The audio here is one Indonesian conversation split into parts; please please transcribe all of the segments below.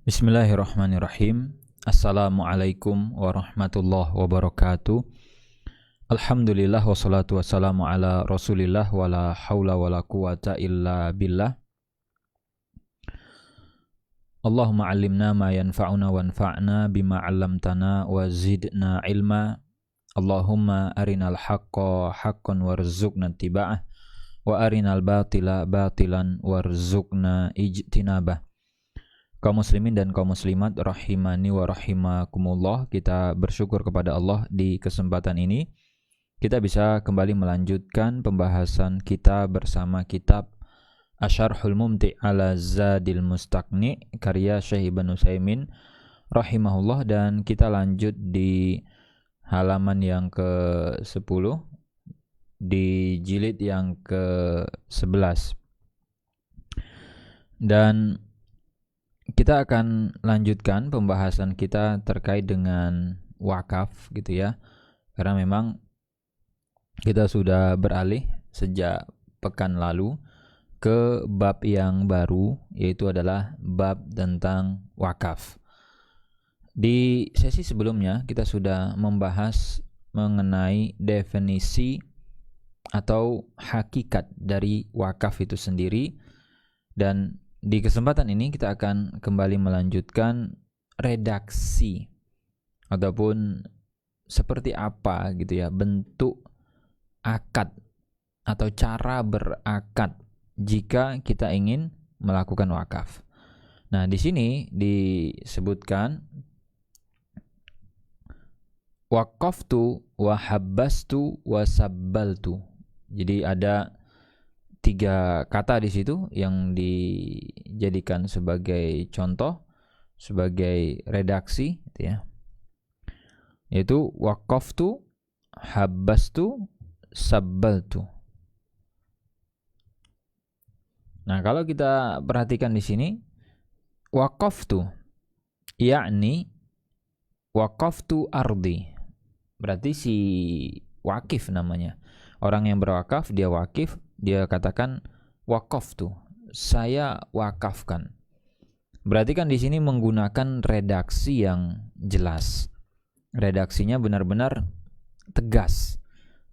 Bismillahirrahmanirrahim. Assalamualaikum warahmatullahi wabarakatuh. Alhamdulillah wassalatu wassalamu ala Rasulillah wala haula wala quwata illa billah. Allahumma 'allimna ma yanfa'una wanfa'na bima 'allamtana wa zidna ilma. Allahumma arinal haqqa haqqan warzuqna ittiba'ah wa arinal batila batilan warzuqna ijtinabah. Kaum muslimin dan kaum muslimat rahimani wa rahimakumullah, kita bersyukur kepada Allah di kesempatan ini kita bisa kembali melanjutkan pembahasan kita bersama kitab Asyarhul Mumti' ala Zadil Mustaqni karya Syekh Ibnu Utsaimin rahimahullah, dan kita lanjut di halaman yang ke-10 di jilid yang ke-11, dan kita akan lanjutkan pembahasan kita terkait dengan wakaf gitu ya. Karena memang kita sudah beralih sejak pekan lalu ke bab yang baru, yaitu adalah bab tentang wakaf. Di sesi sebelumnya kita sudah membahas mengenai definisi atau hakikat dari wakaf itu sendiri, dan di kesempatan ini kita akan kembali melanjutkan redaksi ataupun seperti apa gitu ya bentuk akad atau cara berakad jika kita ingin melakukan wakaf. Nah, di sini disebutkan waqaftu wa habbastu wa sabbaltu. Jadi ada 3 kata di situ yang dijadikan sebagai contoh, sebagai redaksi gitu ya. Yaitu waqaftu, habbastu, sabbaltu. Nah, kalau kita perhatikan di sini waqaftu yakni waqaftu ardi. Berarti si wakif namanya. Orang yang berwakaf, dia wakif, dia katakan waqaftu, saya wakafkan. Berarti kan di sini menggunakan redaksi yang jelas. Redaksinya benar-benar tegas.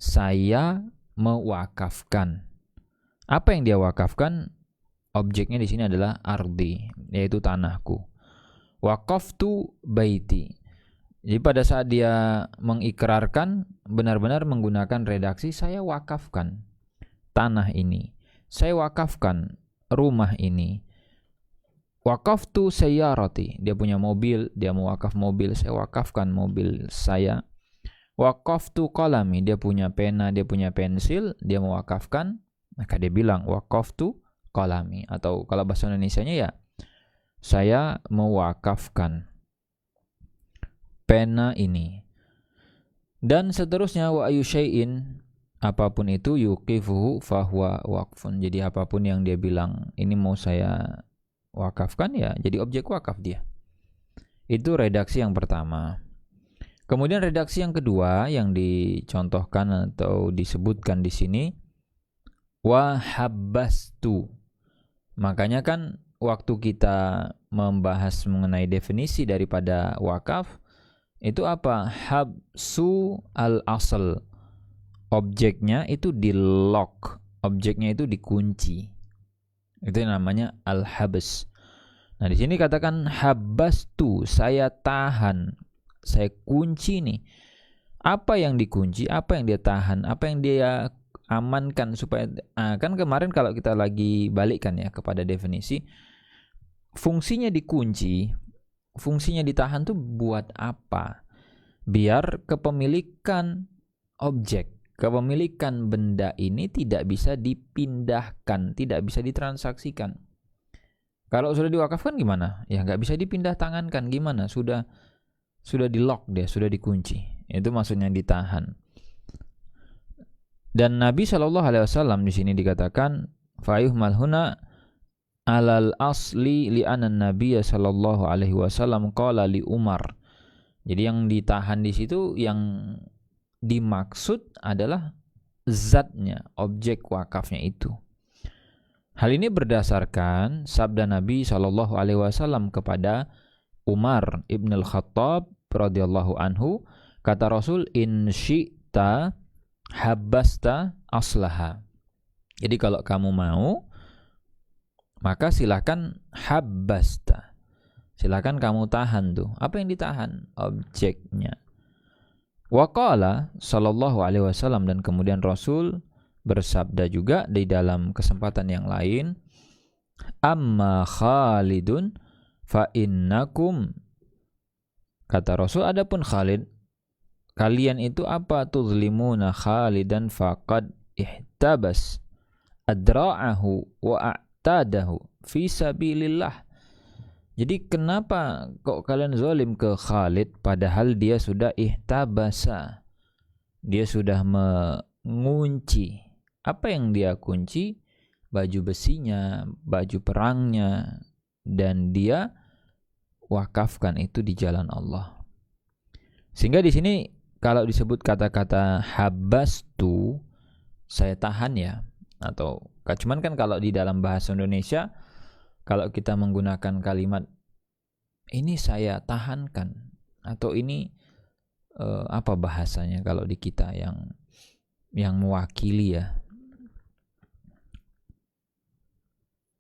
Saya mewakafkan. Apa yang dia wakafkan? Objeknya di sini adalah ardi, yaitu tanahku. Waqaftu baiti. Jadi pada saat dia mengikrarkan, benar-benar menggunakan redaksi, saya wakafkan tanah ini, saya wakafkan rumah ini. Waqaftu sayyarati, dia punya mobil, dia mau wakaf mobil, saya wakafkan mobil saya. Waqaftu qalami, dia punya pena, dia punya pensil, dia mau wakafkan, maka dia bilang waqaftu qalami, atau kalau bahasa Indonesianya ya saya mewakafkan pena ini. Dan seterusnya, wa ayu syai'in, apapun itu, yuqifuhu fahuwa waqfun. Jadi apapun yang dia bilang ini mau saya wakafkan, ya jadi objek wakaf dia. Itu redaksi yang pertama. Kemudian redaksi yang kedua yang dicontohkan atau disebutkan di sini, wa habbastu. Makanya kan waktu kita membahas mengenai definisi daripada wakaf, itu apa? Habsu al-asl. Objeknya itu di lock, objeknya itu dikunci. Itu namanya al-habs. Nah, di sini katakan habbastu, saya tahan, saya kunci nih. Apa yang dikunci, apa yang dia tahan, apa yang dia amankan supaya kan kemarin kalau kita lagi balikkan ya kepada definisi, fungsinya dikunci, fungsinya ditahan tuh buat apa? Biar kepemilikan objek, kepemilikan benda ini tidak bisa dipindahkan, tidak bisa ditransaksikan. Kalau sudah diwakafkan gimana? Ya nggak bisa dipindah tangankan, gimana? Sudah di lock dia, sudah dikunci. Itu maksudnya ditahan. Dan Nabi SAW di sini dikatakan fayuhmal huna alal asli li'anna Nabiya sallallahu alaihi wasallam qala li Umar. Jadi yang ditahan di situ, yang dimaksud adalah zatnya, objek wakafnya itu. Hal ini berdasarkan sabda Nabi sallallahu alaihi wasallam kepada Umar ibn al-Khattab radhiyallahu anhu, kata Rasul, in syi'ta habbasta aslaha. Jadi kalau kamu mau, maka silakan habbasta. Silakan kamu tahan tuh. Apa yang ditahan? Objeknya. Wa qala sallallahu alaihi wasallam, dan kemudian Rasul bersabda juga di dalam kesempatan yang lain, amma Khalidun fa innakum, kata Rasul, adapun Khalid, kalian itu apa? Tuzlimuna Khalidan faqad ihtabas adra'ahu wa a'tadahu fi sabilillah. Jadi kenapa kok kalian zalim ke Khalid padahal dia sudah ihtabasa, dia sudah mengunci. Apa yang dia kunci? Baju besinya, baju perangnya, dan dia wakafkan itu di jalan Allah. Sehingga di sini kalau disebut kata-kata habastu, saya tahan ya, atau cuman kan kalau di dalam bahasa Indonesia kalau kita menggunakan kalimat ini saya tahankan, atau ini apa bahasanya kalau di kita yang mewakili ya,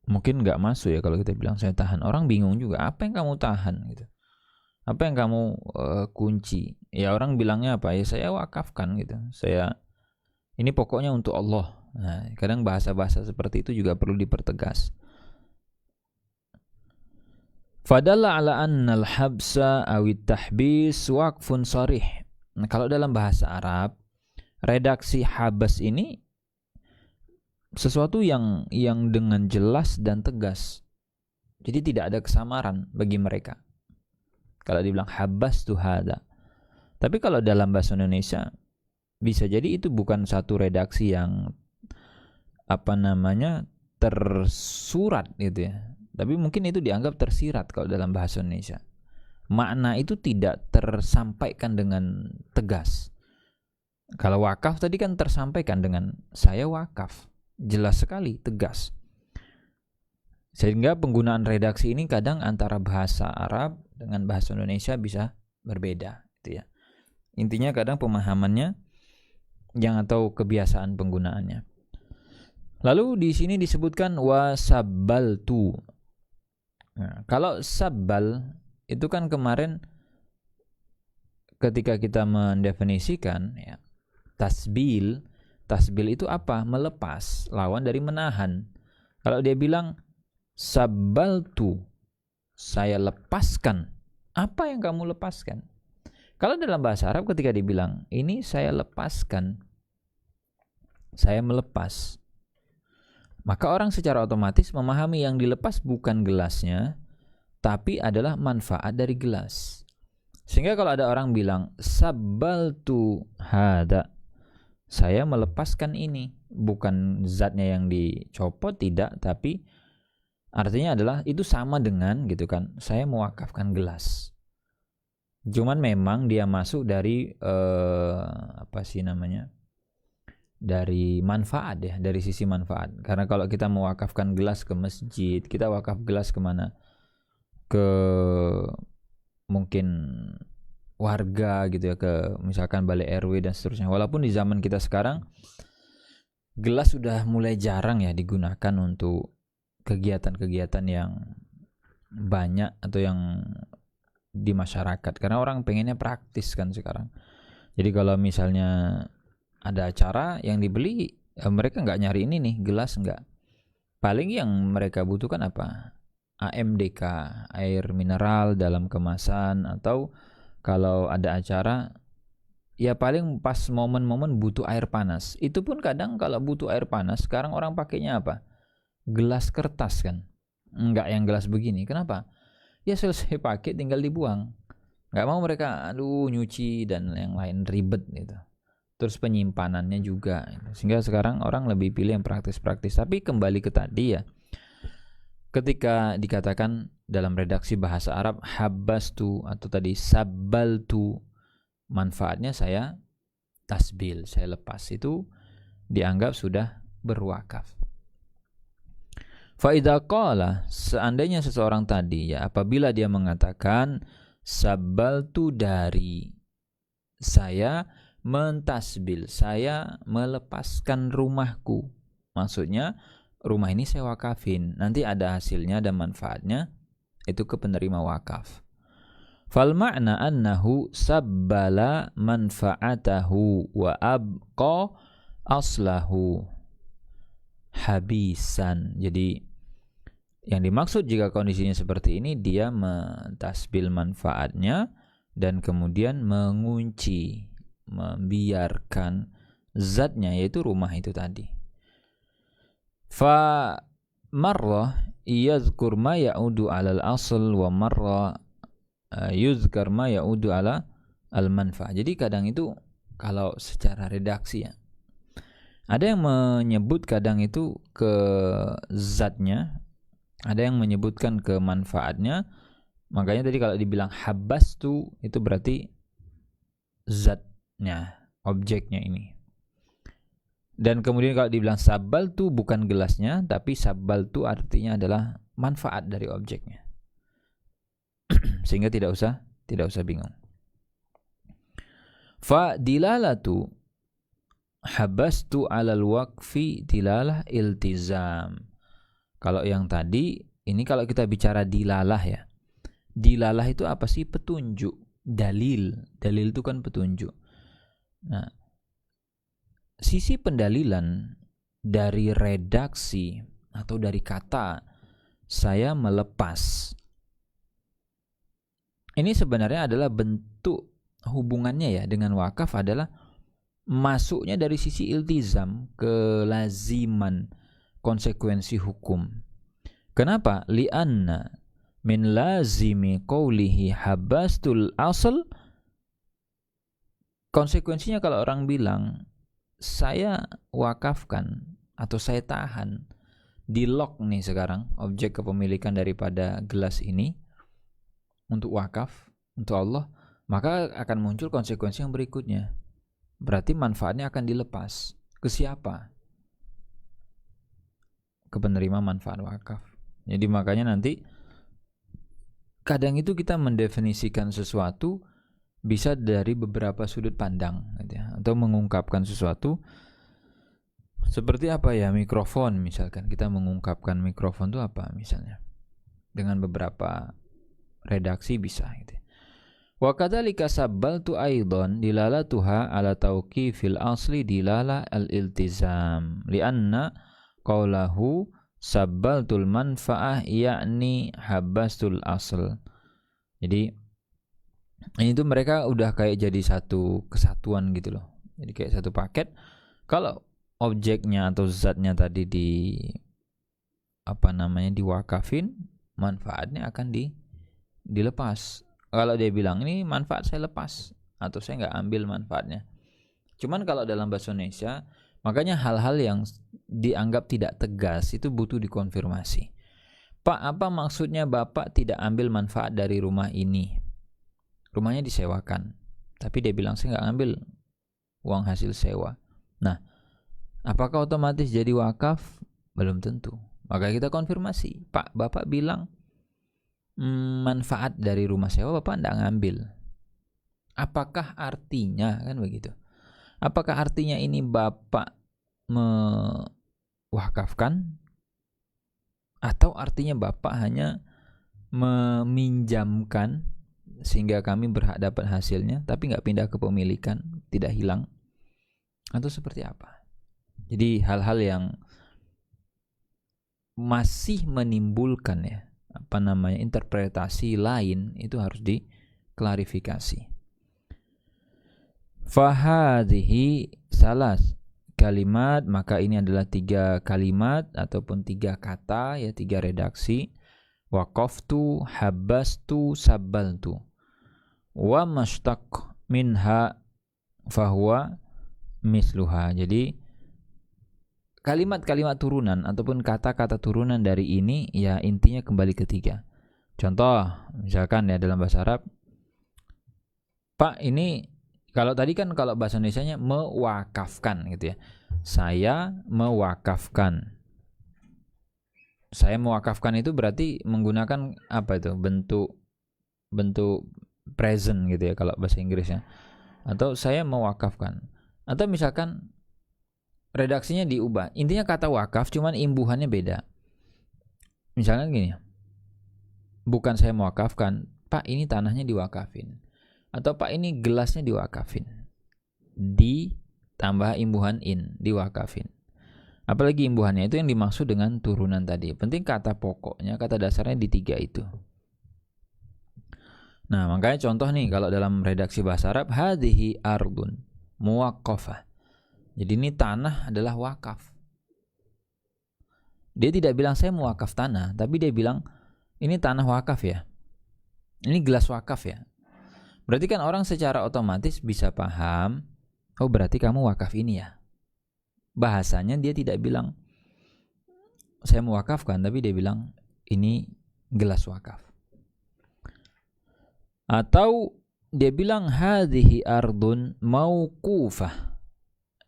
mungkin nggak masuk ya kalau kita bilang saya tahan. Orang bingung juga, apa yang kamu tahan gitu, apa yang kamu kunci. Ya orang bilangnya apa ya, saya wakafkan gitu, saya ini pokoknya untuk Allah. Nah, kadang bahasa-bahasa seperti itu juga perlu dipertegas. Fadalla ala annal habsa awit tahbis waqfun sharih. Nah, kalau dalam bahasa Arab, redaksi habas ini sesuatu yang dengan jelas dan tegas. Jadi tidak ada kesamaran bagi mereka. Kalau dibilang habas tu hada. Tapi kalau dalam bahasa Indonesia bisa jadi itu bukan satu redaksi yang tersurat gitu ya. Tapi mungkin itu dianggap tersirat kalau dalam bahasa Indonesia. Makna itu tidak tersampaikan dengan tegas. Kalau wakaf tadi kan tersampaikan dengan saya wakaf. Jelas sekali, tegas. Sehingga penggunaan redaksi ini kadang antara bahasa Arab dengan bahasa Indonesia bisa berbeda gitu ya. Intinya kadang pemahamannya atau kebiasaan penggunaannya. Lalu di sini disebutkan wasabbaltu. Nah, kalau sabbal itu kan kemarin ketika kita mendefinisikan ya, tasbil itu apa? Melepas, lawan dari menahan. Kalau dia bilang sabbaltu, saya lepaskan, apa yang kamu lepaskan? Kalau dalam bahasa Arab ketika dibilang ini saya lepaskan, saya melepas, maka orang secara otomatis memahami yang dilepas bukan gelasnya, tapi adalah manfaat dari gelas. Sehingga kalau ada orang bilang sabbaltu hada, saya melepaskan ini, bukan zatnya yang dicopot, tidak, tapi artinya adalah itu sama dengan gitu kan, saya mewakafkan gelas. Cuman memang dia masuk dari dari manfaat ya, dari sisi manfaat. Karena kalau kita mewakafkan gelas ke masjid, kita wakaf gelas kemana? Ke mungkin warga gitu ya, ke misalkan balai RW dan seterusnya. Walaupun di zaman kita sekarang gelas sudah mulai jarang ya digunakan untuk kegiatan-kegiatan yang banyak atau yang di masyarakat, karena orang pengennya praktis kan sekarang. Jadi kalau misalnya ada acara yang dibeli, mereka nggak nyari ini nih gelas, nggak. Paling yang mereka butuhkan apa? AMDK, air mineral dalam kemasan, atau kalau ada acara ya paling pas momen-momen butuh air panas. Itu pun kadang kalau butuh air panas sekarang orang pakainya apa? Gelas kertas kan, nggak yang gelas begini. Kenapa? Ya selesai pakai tinggal dibuang. Nggak mau mereka nyuci dan yang lain, ribet gitu. Terus penyimpanannya juga, sehingga sekarang orang lebih pilih yang praktis-praktis. Tapi kembali ke tadi ya, ketika dikatakan dalam redaksi bahasa Arab habbastu atau tadi sabbaltu, manfaatnya saya tasbil, saya lepas, itu dianggap sudah berwakaf. Fa idza qala, seandainya seseorang tadi ya apabila dia mengatakan sabbaltu dari, saya mentasbil, saya melepaskan rumahku. Maksudnya rumah ini saya wakafin, nanti ada hasilnya dan manfaatnya itu ke penerima wakaf. Fal ma'na annahu sabbala manfaatahu wa abqa aslahu habisan. Jadi yang dimaksud jika kondisinya seperti ini, dia mentasbil manfaatnya dan kemudian mengunci, membiarkan zatnya, yaitu rumah itu tadi. Fa marrah yadhkur ma ya'udu 'alal asl wa marrah yuzkar ma ya'udu 'ala al-manfa'. Jadi kadang itu kalau secara redaksi ya, ada yang menyebut kadang itu ke zatnya, ada yang menyebutkan ke manfaatnya. Makanya tadi kalau dibilang habas itu berarti zatnya, objeknya ini. Dan kemudian kalau dibilang sabal tu bukan gelasnya, tapi sabal tu artinya adalah manfaat dari objeknya. Sehingga tidak usah bingung. Fa dilalatu habastu 'alal waqfi dilalah iltizam. Kalau yang tadi, ini kalau kita bicara dilalah ya. Dilalah itu apa sih? Petunjuk, dalil. Dalil itu kan petunjuk. Nah, sisi pendalilan dari redaksi atau dari kata saya melepas, ini sebenarnya adalah bentuk hubungannya ya dengan wakaf adalah masuknya dari sisi iltizam, kelaziman, konsekuensi hukum. Kenapa? Li'anna min lazimi qawlihi habastul asl. Konsekuensinya kalau orang bilang saya wakafkan atau saya tahan, di lock nih sekarang objek kepemilikan daripada gelas ini untuk wakaf untuk Allah, maka akan muncul konsekuensi yang berikutnya. Berarti manfaatnya akan dilepas ke siapa? Ke penerima manfaat wakaf. Jadi makanya nanti kadang itu kita mendefinisikan sesuatu bisa dari beberapa sudut pandang gitu ya, atau mengungkapkan sesuatu seperti apa ya, mikrofon misalkan, kita mengungkapkan mikrofon itu apa misalnya dengan beberapa redaksi bisa gitu. Wa kadzalika sabbaltu aidan dilalatuha ala tauqifil asli dilala al-iltizam lianna qawlahu sabbaltul manfaah yakni habastul asl. Jadi ini tuh mereka udah kayak jadi satu kesatuan gitu loh. Jadi kayak satu paket. Kalau objeknya atau zatnya tadi diwakafin, manfaatnya akan dilepas. Kalau dia bilang ini manfaat saya lepas atau saya nggak ambil manfaatnya. Cuman kalau dalam bahasa Indonesia, makanya hal-hal yang dianggap tidak tegas itu butuh dikonfirmasi. Pak, apa maksudnya Bapak tidak ambil manfaat dari rumah ini? Rumahnya disewakan, tapi dia bilang saya nggak ambil uang hasil sewa. Nah, apakah otomatis jadi wakaf? Belum tentu. Maka kita konfirmasi, Pak, Bapak bilang manfaat dari rumah sewa Bapak tidak ngambil. Apakah artinya, kan begitu? Apakah artinya ini Bapak mewakafkan? Atau artinya Bapak hanya meminjamkan sehingga kami berhak dapat hasilnya, tapi nggak pindah ke pemilikan, tidak hilang? Atau seperti apa? Jadi hal-hal yang masih menimbulkan ya, interpretasi lain itu harus diklarifikasi. Fahadhihi salas kalimat, maka ini adalah 3 kalimat ataupun 3 kata ya, 3 redaksi. Waqaftu, habastu, sabbaltu. Wa mashtaq minha fahuwa misluha. Jadi kalimat-kalimat turunan ataupun kata-kata turunan dari ini ya intinya kembali ke 3. Contoh, misalkan ya dalam bahasa Arab, Pak, ini kalau tadi kan kalau bahasa Indonesianya mewakafkan gitu ya. Saya mewakafkan. Saya mewakafkan itu berarti menggunakan apa itu? Bentuk present gitu ya kalau bahasa Inggrisnya. Atau saya mewakafkan. Atau misalkan redaksinya diubah. Intinya kata wakaf cuman imbuhannya beda. Misalnya gini, bukan saya mewakafkan, Pak ini tanahnya diwakafin. Atau Pak ini gelasnya diwakafin. Ditambah imbuhan in, diwakafin. Apalagi imbuhannya itu yang dimaksud dengan turunan tadi. Penting kata pokoknya, kata dasarnya di 3 itu. Nah, makanya contoh nih kalau dalam redaksi bahasa Arab, hadhihi ardun muwaqqafah. Jadi ini tanah adalah wakaf. Dia tidak bilang saya mewakaf tanah, tapi dia bilang ini tanah wakaf ya. Ini gelas wakaf ya. Berarti kan orang secara otomatis bisa paham, oh berarti kamu wakaf ini ya. Bahasanya dia tidak bilang saya mewakafkan, tapi dia bilang ini gelas wakaf. Atau dia bilang hadhihi ardun mauqufah.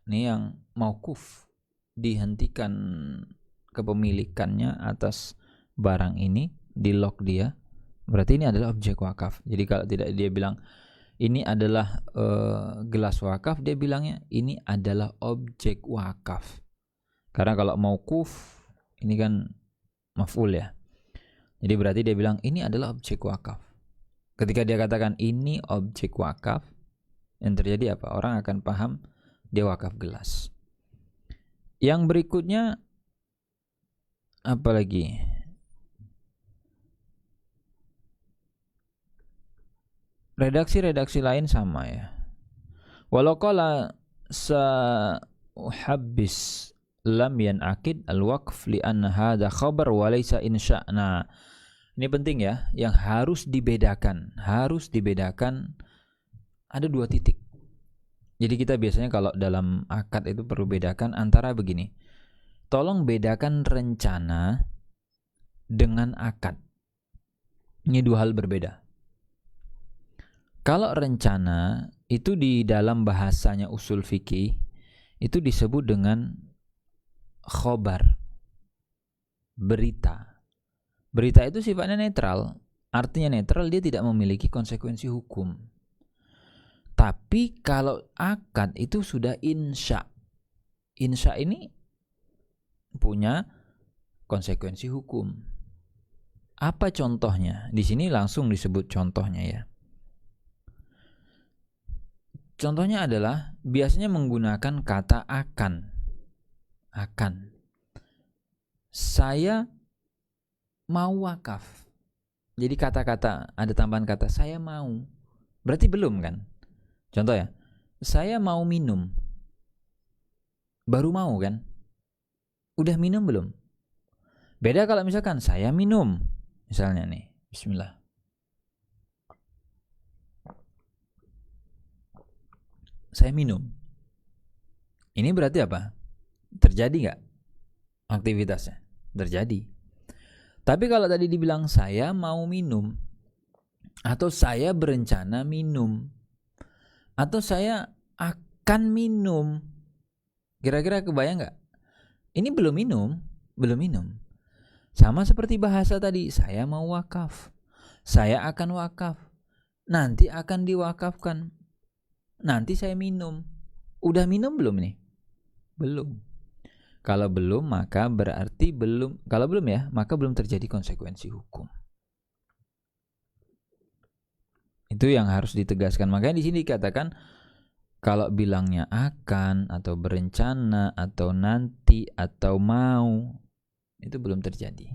Ini yang mauquf, dihentikan kepemilikannya atas barang ini, di lock dia. Berarti ini adalah objek wakaf. Jadi kalau tidak dia bilang ini adalah gelas wakaf, dia bilangnya ini adalah objek wakaf. Karena kalau mauquf ini kan maf'ul ya. Jadi berarti dia bilang ini adalah objek wakaf. Ketika dia katakan ini objek wakaf, yang terjadi apa? Orang akan paham dia wakaf gelas. Yang berikutnya apa lagi? Redaksi-redaksi lain sama ya. Walau qala sa'uhabbis lam yan'aqid al-waqf li'anna hadha khabar wa laysa insya'. Nah, ini penting ya, yang harus dibedakan ada 2 titik. Jadi kita biasanya kalau dalam akad itu perlu bedakan antara begini. Tolong bedakan rencana dengan akad. Ini 2 hal berbeda. Kalau rencana itu di dalam bahasanya usul fikih itu disebut dengan khobar, berita. Berita itu sifatnya netral. Artinya netral, dia tidak memiliki konsekuensi hukum. Tapi kalau akad itu sudah insya. Insya ini punya konsekuensi hukum. Apa contohnya? Di sini langsung disebut contohnya ya. Contohnya adalah biasanya menggunakan kata akan. Akan. Saya mau wakaf. Jadi kata-kata, ada tambahan kata saya mau. Berarti belum kan? Contoh ya. Saya mau minum. Baru mau kan? Udah minum belum? Beda kalau misalkan saya minum. Misalnya nih, bismillah. Saya minum. Ini berarti apa? Terjadi gak aktivitasnya? Terjadi. Tapi kalau tadi dibilang saya mau minum, atau saya berencana minum, atau saya akan minum, kira-kira kebayang gak? Ini belum minum. Sama seperti bahasa tadi, saya mau wakaf, saya akan wakaf, nanti akan diwakafkan, nanti saya minum. Udah minum belum nih? Belum. Kalau belum maka berarti belum. Kalau belum ya, maka belum terjadi konsekuensi hukum. Itu yang harus ditegaskan. Makanya di sini dikatakan kalau bilangnya akan atau berencana atau nanti atau mau, itu belum terjadi.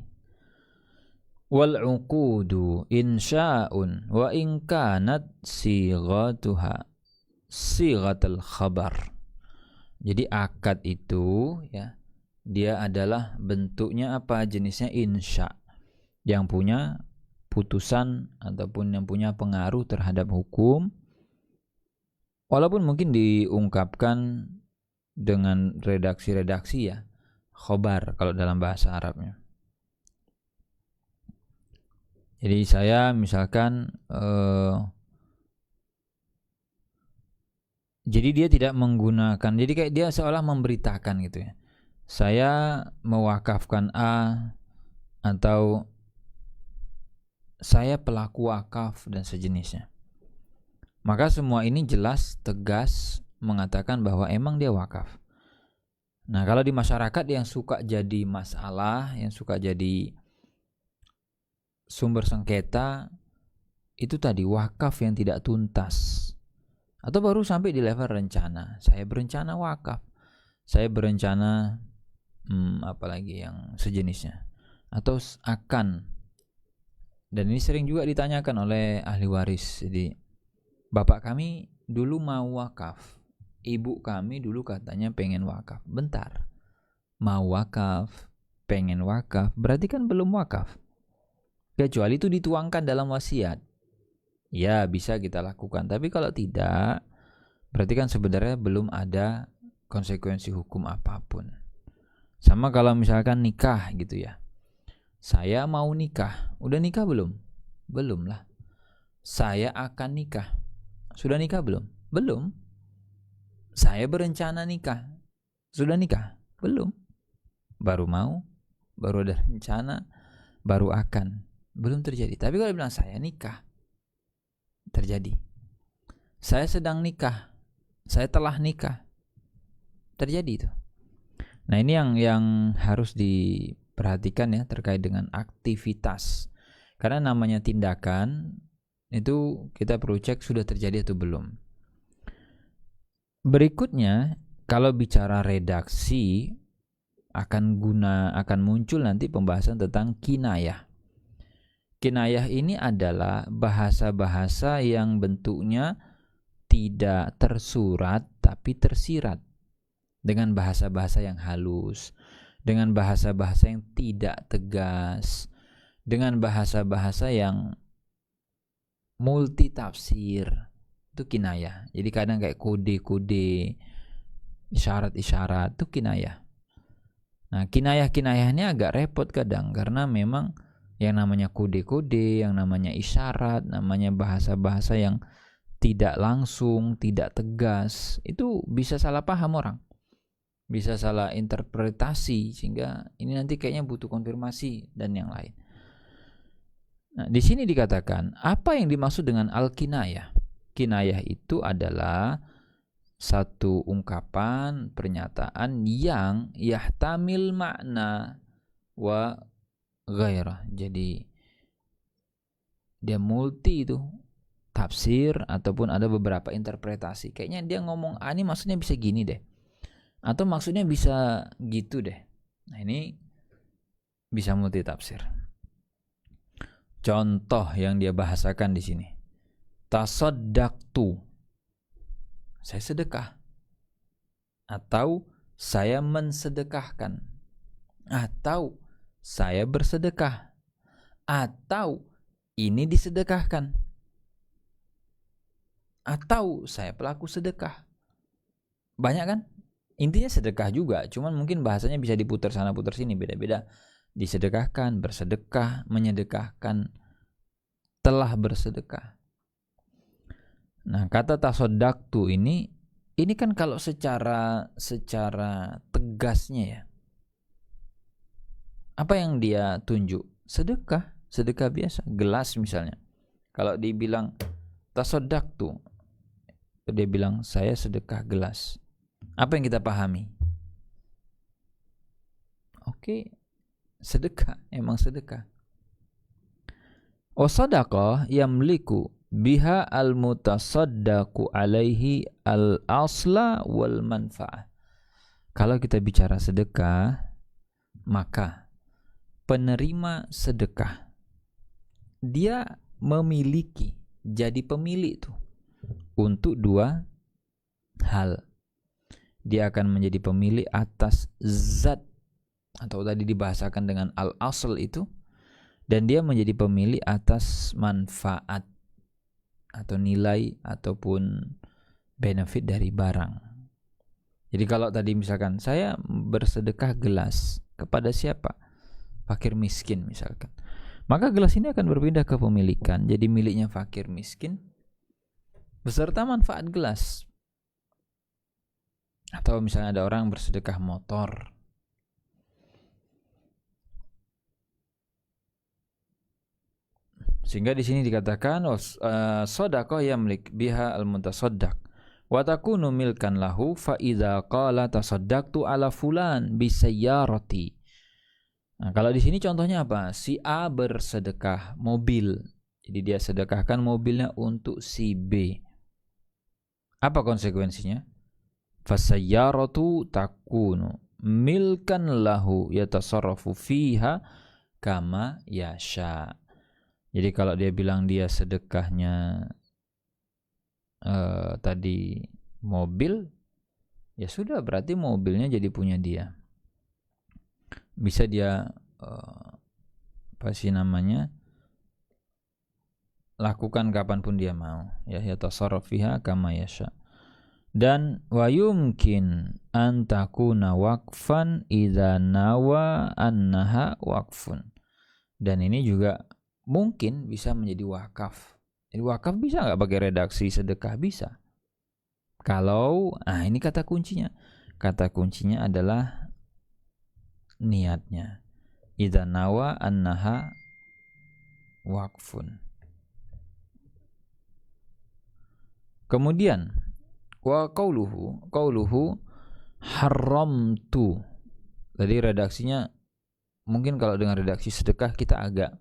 Wal uqudu insya'un wa in kanat sighatuha sighatul khabar. Jadi akad itu ya, dia adalah bentuknya apa? Jenisnya insya, yang punya putusan ataupun yang punya pengaruh terhadap hukum, walaupun mungkin diungkapkan dengan redaksi-redaksi ya, khobar kalau dalam bahasa Arabnya. Jadi saya misalkan jadi dia tidak menggunakan, jadi kayak dia seolah memberitakan gitu ya. Saya mewakafkan A atau saya pelaku wakaf dan sejenisnya. Maka semua ini jelas tegas mengatakan bahwa emang dia wakaf. Nah, kalau di masyarakat yang suka jadi masalah, yang suka jadi sumber sengketa, itu tadi wakaf yang tidak tuntas. Atau baru sampai di level rencana. Saya berencana wakaf. Saya berencana apalagi yang sejenisnya. Atau akan. Dan ini sering juga ditanyakan oleh ahli waris. Jadi, bapak kami dulu mau wakaf. Ibu kami dulu katanya pengen wakaf. Bentar. Mau wakaf, pengen wakaf, berarti kan belum wakaf. Kecuali itu dituangkan dalam wasiat. Ya, bisa kita lakukan. Tapi kalau tidak, berarti kan sebenarnya belum ada konsekuensi hukum apapun. Sama kalau misalkan nikah gitu ya. Saya mau nikah. Udah nikah belum? Belum lah. Saya akan nikah. Sudah nikah belum? Belum. Saya berencana nikah. Sudah nikah? Belum. Baru mau, baru ada rencana, baru akan. Belum terjadi. Tapi kalau bilang saya nikah, terjadi. Saya sedang nikah, saya telah nikah, terjadi itu. Nah, ini yang harus diperhatikan ya terkait dengan aktivitas. Karena namanya tindakan itu kita perlu cek sudah terjadi atau belum. Berikutnya, kalau bicara redaksi akan muncul nanti pembahasan tentang kinayah. Kinayah ini adalah bahasa-bahasa yang bentuknya tidak tersurat tapi tersirat, dengan bahasa-bahasa yang halus, dengan bahasa-bahasa yang tidak tegas, dengan bahasa-bahasa yang multi tafsir. Itu kinayah. Jadi kadang kayak kode-kode, isyarat-isyarat, itu kinayah. Nah, kinayah-kinayah ini agak repot kadang karena memang yang namanya kode-kode, yang namanya isyarat, namanya bahasa-bahasa yang tidak langsung, tidak tegas, itu bisa salah paham orang. Bisa salah interpretasi sehingga ini nanti kayaknya butuh konfirmasi dan yang lain. Nah, di sini dikatakan apa yang dimaksud dengan al-kinayah? Kinayah itu adalah satu ungkapan, pernyataan yang yahtamil makna wa ghairah. Jadi dia multi itu tafsir ataupun ada beberapa interpretasi. Kayaknya dia ngomong ini maksudnya bisa gini deh. Atau maksudnya bisa gitu deh. Nah, ini bisa multi tafsir. Contoh yang dia bahasakan di sini. Tasaddaqtu. Saya sedekah. Atau saya mensedekahkan. Atau saya bersedekah. Atau ini disedekahkan. Atau saya pelaku sedekah. Banyak kan? Intinya sedekah juga, cuman mungkin bahasanya bisa diputar sana putar sini, beda-beda. Disedekahkan, bersedekah, menyedekahkan, telah bersedekah. Nah, kata tasaddaqtu ini kan kalau secara tegasnya ya, apa yang dia tunjuk? Sedekah biasa, gelas misalnya. Kalau dibilang tasaddaqtu, dia bilang saya sedekah gelas. Apa yang kita pahami? Oke, sedekah, emang sedekah. Sadaqah yamliku biha al-mutasaddaqu alaihi al-asla wal manfa'ah. Kalau kita bicara sedekah, maka penerima sedekah dia memiliki, jadi pemilik tuh untuk dua hal. Dia akan menjadi pemilik atas zat atau tadi dibahasakan dengan al-asl itu, dan dia menjadi pemilik atas manfaat atau nilai ataupun benefit dari barang. Jadi kalau tadi misalkan saya bersedekah gelas kepada siapa? Fakir miskin misalkan. Maka gelas ini akan berpindah ke pemilikan, jadi miliknya fakir miskin beserta manfaat gelas. Atau misalnya ada orang bersedekah motor. Sehingga di sini dikatakan shadaqah yamlik biha al-mutasaddaq wa takunu milkan lahu fa idza qala tasaddaqtu ala fulan bi sayyarati. Nah, kalau di sini contohnya apa? Si A bersedekah mobil. Jadi dia sedekahkan mobilnya untuk si B. Apa konsekuensinya? Fasayyaratu takunu milkan lahu yatasarrafu fiha kama yasha. Jadi kalau dia bilang dia sedekahnya tadi mobil, ya sudah berarti mobilnya jadi punya dia. Bisa dia lakukan kapanpun dia mau, ya yatasarraf fiha kama yasha. Dan wa yumkin an takuna waqfan idza nawa annaha waqfun. Dan ini juga mungkin bisa menjadi wakaf. Jadi wakaf bisa nggak pakai redaksi sedekah? Bisa. Kalau, ini kata kuncinya. Kata kuncinya adalah niatnya. Idza nawa annaha waqfun. Kemudian wa qauluhu haramtu. Tadi redaksinya mungkin kalau dengan redaksi sedekah kita agak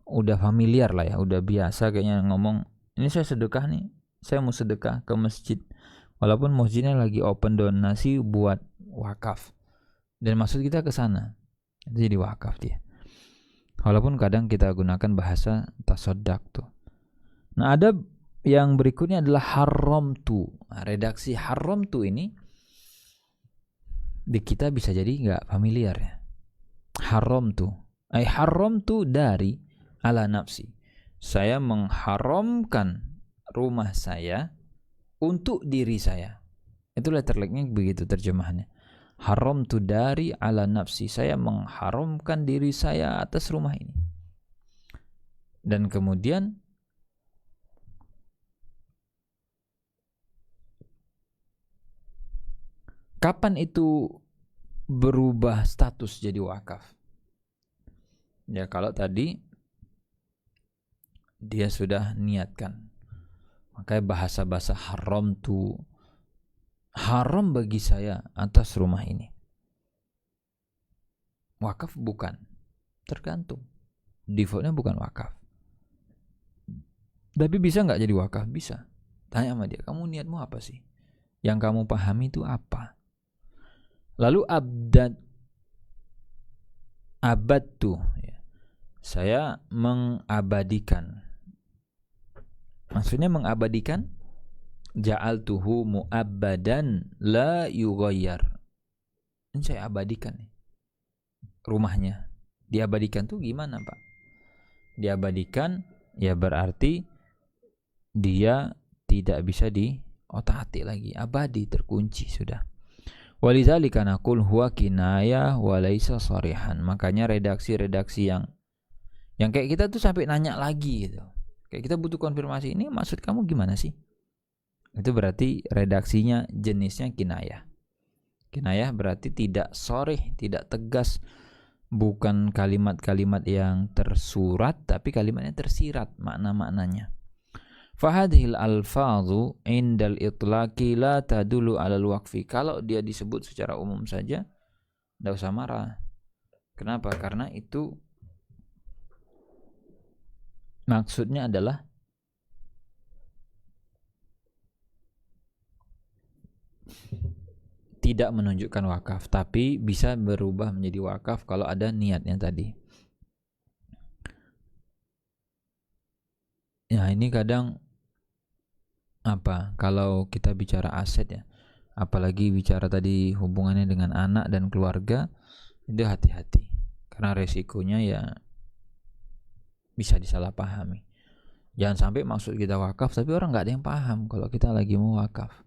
udah familiar lah ya, udah biasa kayaknya ngomong, ini saya sedekah nih, saya mau sedekah ke masjid. Walaupun masjidnya lagi open donasi buat wakaf. Dan maksud kita ke sana. Itu jadi wakaf dia. Walaupun kadang kita gunakan bahasa tasaddaq tuh. Nah, ada yang berikutnya adalah haramtu. Nah, redaksi haramtu ini di kita bisa jadi enggak familiar ya. Haramtu. Haramtu dari ala nafsi. Saya mengharamkan rumah saya untuk diri saya. Itu letterleknya begitu terjemahannya. Haramtu dari ala nafsi. Saya mengharamkan diri saya atas rumah ini. Dan kemudian kapan itu berubah status jadi wakaf? Ya kalau tadi dia sudah niatkan, makanya bahasa-bahasa haram tu, haram bagi saya atas rumah ini. Wakaf bukan, tergantung. Defaultnya bukan wakaf. Tapi bisa nggak jadi wakaf? Bisa. Tanya sama dia, kamu niatmu apa sih? Yang kamu pahami itu apa? Lalu abad tuh, ya. Saya mengabadikan. Maksudnya mengabadikan, ja'altuhu mu'abbadan la yughayyar. Ini saya abadikan nih. Rumahnya diabadikan tuh gimana, Pak? Diabadikan ya berarti dia tidak bisa diotak-atik lagi, abadi, terkunci sudah. Walidzalika naqul huwa kinayah wa laisa sharihan. Makanya redaksi-redaksi yang kayak kita tuh sampai nanya lagi gitu. Kayak kita butuh konfirmasi, ini maksud kamu gimana sih? Itu berarti redaksinya jenisnya kinayah. Kinayah berarti tidak sharih, tidak tegas. Bukan kalimat-kalimat yang tersurat, tapi kalimatnya tersirat makna-maknanya. Fahadhil alfazu indal itlaqi la tadulu alal waqfi. Kalau dia disebut secara umum saja, tidak usah marah. Kenapa? Karena itu maksudnya adalah tidak menunjukkan wakaf, tapi bisa berubah menjadi wakaf kalau ada niatnya tadi. Ya ini kadang kalau kita bicara aset ya, apalagi bicara tadi hubungannya dengan anak dan keluarga, itu hati-hati karena resikonya ya bisa disalahpahami. Jangan sampai maksud kita wakaf tapi orang nggak ada yang paham kalau kita lagi mau wakaf.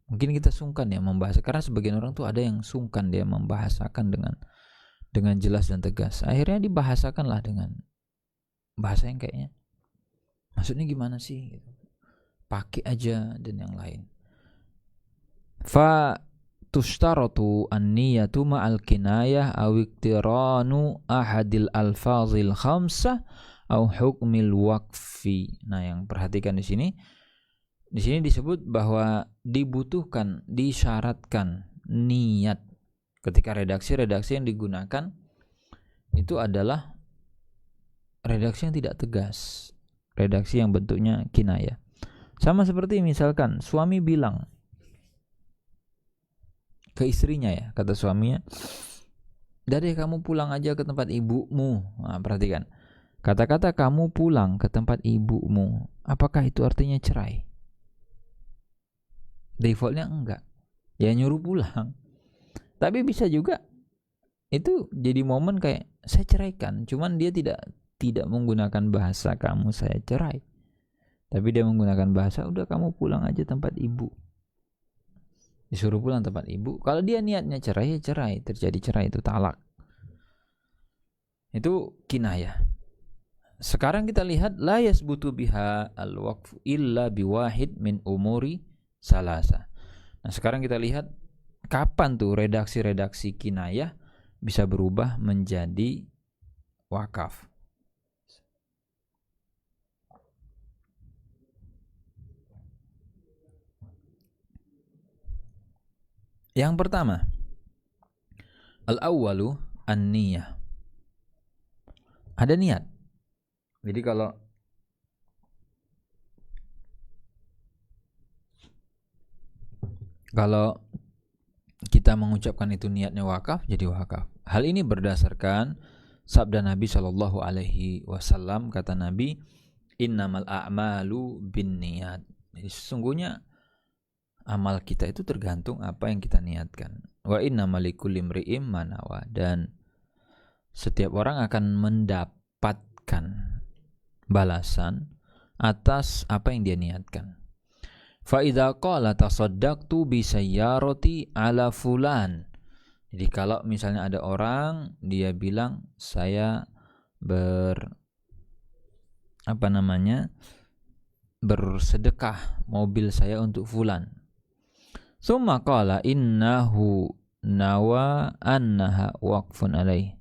Mungkin kita sungkan ya membahas, karena sebagian orang tuh ada yang sungkan dia membahasakan dengan jelas dan tegas. Akhirnya dibahasakanlah dengan bahasa yang kayaknya maksudnya gimana sih? Pakai aja dan yang lain. Fa tushtaratu an-niyatu ma'al kinayah aw iktiranu ahadil alfazil khamsah au hukmil waqfi. Nah, yang perhatikan di sini disebut bahwa dibutuhkan, disyaratkan niat ketika redaksi yang digunakan itu adalah redaksi yang tidak tegas, redaksi yang bentuknya kinayah. Sama seperti misalkan suami bilang ke istrinya, ya, kata suaminya, "Dade, kamu pulang aja ke tempat ibumu." Nah, perhatikan. Kata-kata kamu pulang ke tempat ibumu, apakah itu artinya cerai? Defaultnya enggak. Ya nyuruh pulang. Tapi bisa juga itu jadi momen kayak saya ceraikan, cuman dia tidak menggunakan bahasa kamu saya cerai. Tapi dia menggunakan bahasa udah kamu pulang aja tempat ibu. Disuruh pulang tempat ibu. Kalau dia niatnya cerai, ya cerai, terjadi cerai, itu talak. Itu kinayah. Sekarang kita lihat la yasbutu biha al-waqf illa biwahid min umuri salasa. Nah, sekarang kita lihat kapan tuh redaksi-redaksi kinayah bisa berubah menjadi wakaf. Yang pertama, al-awwalu an-niyah. Ada niat. Jadi kalau kita mengucapkan itu niatnya wakaf, jadi wakaf. Hal ini berdasarkan sabda Nabi Shallallahu Alaihi Wasallam. Kata Nabi, innamal a'malu binniyat. Jadi sesungguhnya amal kita itu tergantung apa yang kita niatkan. Wa innamal likulli imri'in ma nawa. Dan setiap orang akan mendapatkan balasan atas apa yang dia niatkan. Fa idza qala tasaddaqtu bi sayyarati ala fulan. Jadi kalau misalnya ada orang dia bilang saya bersedekah mobil saya untuk fulan. Summa qala innahu nawa annaha waqfun alaih.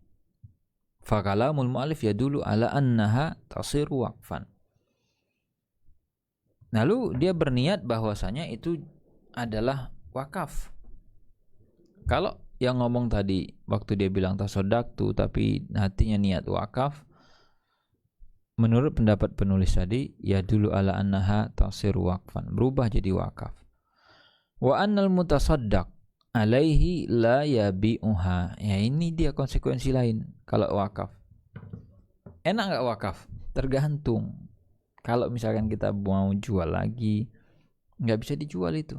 Fa kalamul mu'allif yadullu ala annaha tasiru waqfan. Lalu dia berniat bahwasanya itu adalah wakaf. Kalau yang ngomong tadi waktu dia bilang tasaddaqtu tapi hatinya niat wakaf, menurut pendapat penulis tadi ya dulu ala annaha tasiru waqfan, berubah jadi wakaf. Wa annal mutasaddaq alaihi la yabi'uha. Ya, ini dia konsekuensi lain kalau wakaf. Enak enggak wakaf? Tergantung. Kalau misalkan kita mau jual lagi, nggak bisa dijual itu.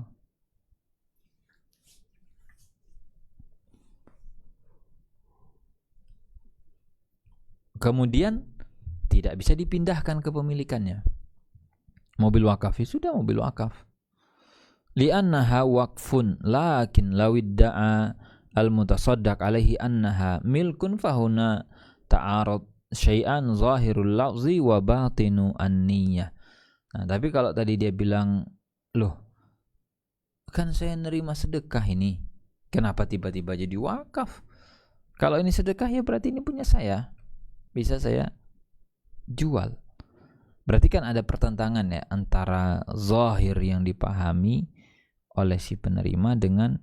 Kemudian tidak bisa dipindahkan kepemilikannya. Mobil wakaf itu sudah mobil wakaf. Li'annaha waqfun lakin lawidda'a al-mutasaddaq alaihi annaha milkun fahuna ta'arud syai'an zahirul lafzi wa batinu an-niyah. Nah, tapi kalau tadi dia bilang, loh, kan saya nerima sedekah ini, kenapa tiba-tiba jadi wakaf? Kalau ini sedekah ya berarti ini punya saya, bisa saya jual. Berarti kan ada pertentangan ya antara zahir yang dipahami oleh si penerima dengan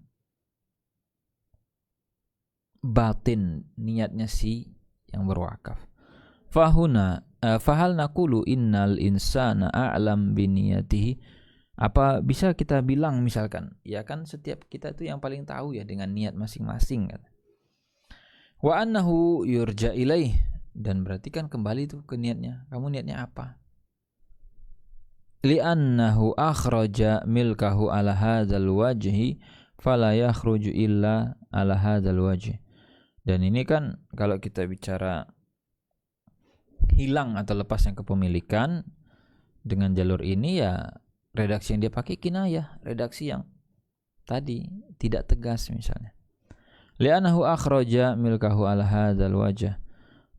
batin niatnya si yang berwakaf. Fahal naqulu innal insana a'lam biniyatihi. Apa bisa kita bilang misalkan, ya kan setiap kita itu yang paling tahu ya dengan niat masing-masing kan. Wa annahu yurja ilaih, dan berarti kan kembali tuh ke niatnya. Kamu niatnya apa? Li'annahu akhraja milkahu ala hadzal wajhi fala yakhruju illa ala hadzal wajhi. Dan ini kan kalau kita bicara hilang atau lepasnya kepemilikan dengan jalur ini, ya redaksi yang dia pakai kinayah, redaksi yang tadi tidak tegas misalnya. Li'annahu akhraja milkahu ala hadzal wajh.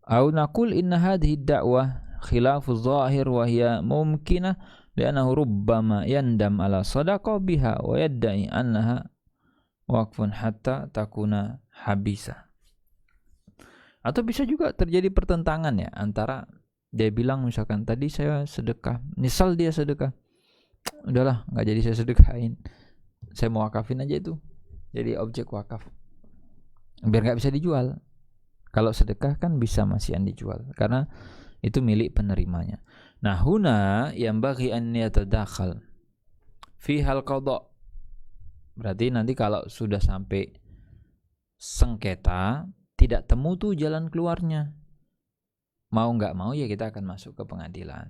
Au naqul inna hadhihi ad-da'wah khilafu adh-dhahir wa hiya mumkinah li'annahu rubbama yandam ala sadaqah biha wa yadda'i annaha waqfun hatta takuna habisa. Atau bisa juga terjadi pertentangan ya antara Dia bilang misalkan tadi saya sedekah, misal dia sedekah, udahlah nggak jadi saya sedekahin, saya mau wakafin aja itu jadi objek wakaf biar nggak bisa dijual. Kalau sedekah kan bisa masihan dijual karena itu milik penerimanya. Nah, huna yang bagi an yatadakhal fi hal qada. Berarti nanti kalau sudah sampai sengketa, tidak temu tuh jalan keluarnya. Mau nggak mau ya kita akan masuk ke pengadilan.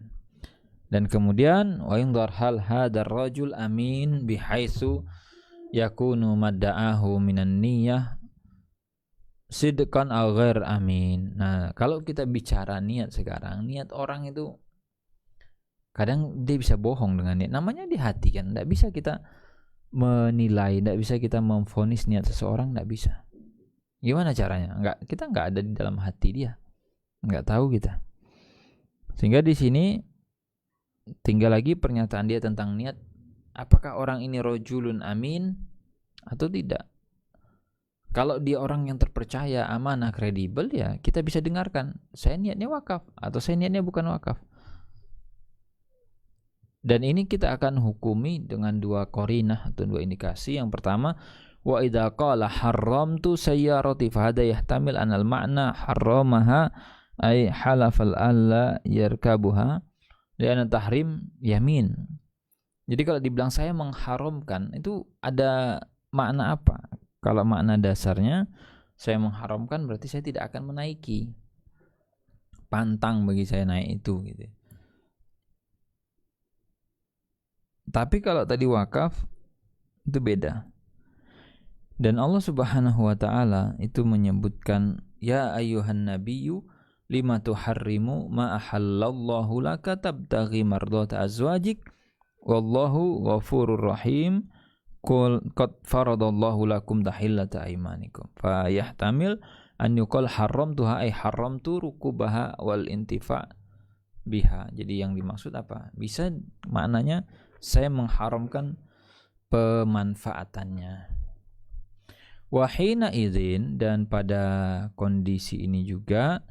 Dan kemudian wa indhar hal hadar rajul amin bihaitsu yakunu madda'ahu minan niyyah sidqan aw ghair amin. Nah, kalau kita bicara niat sekarang, niat orang itu kadang dia bisa bohong dengan niat. Namanya di hati kan, enggak bisa kita menilai, enggak bisa kita memvonis niat seseorang, enggak bisa. Gimana caranya? Kita enggak ada di dalam hati dia. Enggak tahu kita. Sehingga di sini tinggal lagi pernyataan dia tentang niat. Apakah orang ini rajulun amin atau tidak? Kalau dia orang yang terpercaya, amanah, kredibel, ya kita bisa dengarkan. Saya niatnya wakaf atau saya niatnya bukan wakaf. Dan ini kita akan hukumi dengan dua qarinah atau dua indikasi. Yang pertama, wa idza qala haramtu sayyarati fa hada yahtamil anal ma'na haramaha ay halafal alla yarkabuha li'anna tahrim yamin. Jadi kalau dibilang saya mengharamkan, itu ada makna apa? Kalau makna dasarnya saya mengharamkan berarti saya tidak akan menaiki. Pantang bagi saya naik itu gitu. Tapi kalau tadi wakaf itu beda. Dan Allah Subhanahu wa taala itu menyebutkan ya ayyuhan nabiyyu lima tuharrimu ma ahallallahu laka tabtaghi mardata azwajik wallahu ghafurur rahim qad faradallahu lakum tahillata aymanikum fa yahtamil an yuqal haramtuha ay haramtu rukubaha wal intifa biha. Jadi yang dimaksud apa? Bisa maknanya saya mengharamkan pemanfaatannya. Wahina idzin, dan pada kondisi ini juga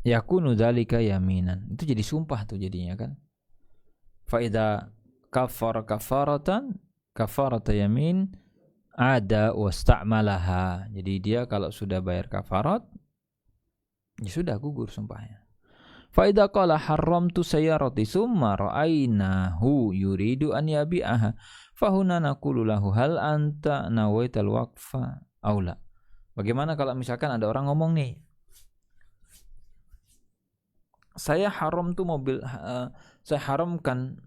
yakunu dzalika yaminan. Itu jadi sumpah tuh jadinya kan. Fa idza kafara kafaratan kafarata yamin ada wasta'malaha. Jadi dia kalau sudah bayar kafarat ya sudah gugur sumpahnya. Fa idza qala haramtu sayyarati summa ra'aynahu yuridu an yabi'aha fahuna naqulu lahu hal anta nawaital waqfa aula. Bagaimana kalau misalkan ada orang ngomong nih, saya haram tuh mobil, saya haramkan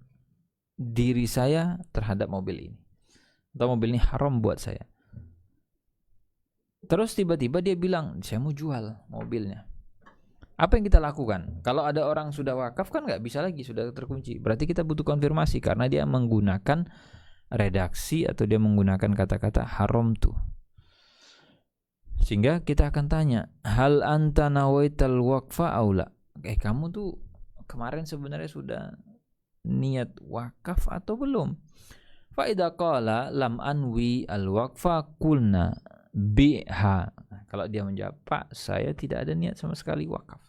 diri saya terhadap mobil ini, atau mobil ini haram buat saya. Terus tiba-tiba dia bilang saya mau jual mobilnya. Apa yang kita lakukan? Kalau ada orang sudah wakaf kan nggak bisa lagi, sudah terkunci. Berarti kita butuh konfirmasi karena dia menggunakan redaksi atau dia menggunakan kata-kata haram tuh. Sehingga kita akan tanya, hal anta nawaital waqfa aula? Kamu tuh kemarin sebenarnya sudah niat wakaf atau belum? Fa idza qala lam anwi al waqfa qulna biha. Kalau dia menjawab, Pak, saya tidak ada niat sama sekali wakaf.